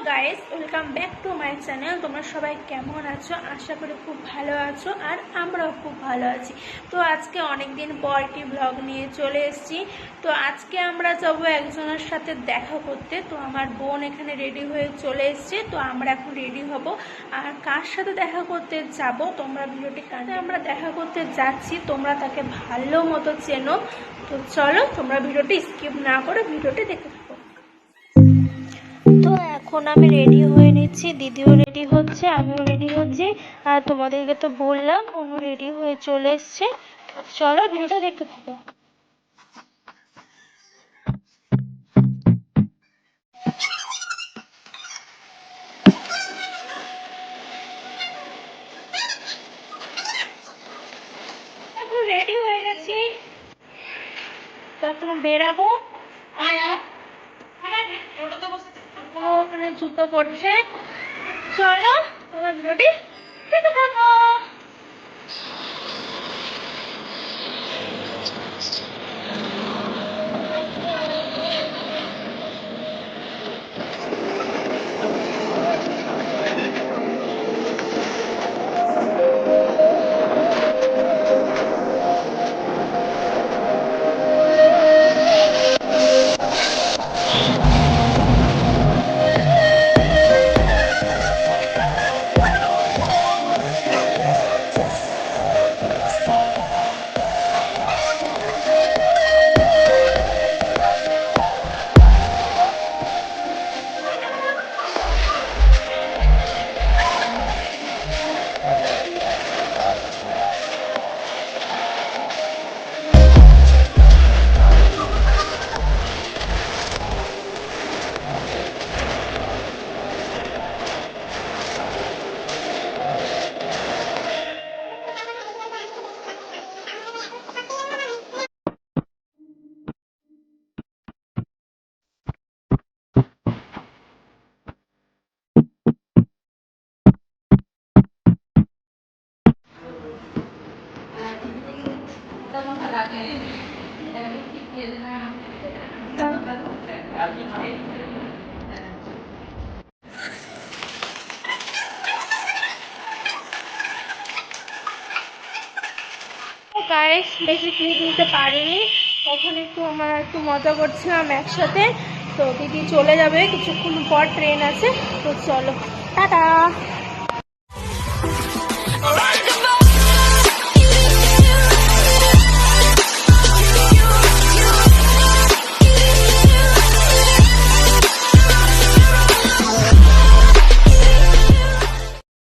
Guys, welcome back to my channel. তোমরা সবাই কেমন আছো? আশা করি খুব ভালো আছো, আর আমরাও খুব ভালো আছি। তো আজকে অনেক দিন পর একটি ব্লগ নিয়ে চলে এসেছি। তো আজকে আমরা যাবো একজনের সাথে দেখা করতে। তো আমার বোন এখানে রেডি হয়ে চলে এসছে, তো আমরা এখন রেডি হব। আর কার সাথে দেখা করতে যাব তোমরা ভিডিওটি কানে আমরা দেখা করতে যাচ্ছি, তোমরা তাকে ভালো মতো চেনো। তো চলো, তোমরা ভিডিওটি স্কিপ না করে ভিডিওটি দেখে থাকো। তো এখন আমি রেডি হয়ে নিচ্ছি, দিদিও রেডি হচ্ছে, আমিও রেডি হচ্ছি। আর তোমাদেরকে তো বললাম অনু রেডি হয়ে চলে এসছে। চলো ভিডিওটা দেখতে থাকো। এখন রেডি হয়ে গেছি, তখন বেরাবো। ওখানে জুতো পড়ছে। চলো তোমার ভিডিওটি দেখতে থাকো। গাইস, বেশি ক্লিপ নিতে পারিনি, ওখানে আমরা একটু মজা করছিলাম একসাথে। তো দিদি চলে যাবে কিছুক্ষণ পর, ট্রেন আছে। তো চলো, টাটা।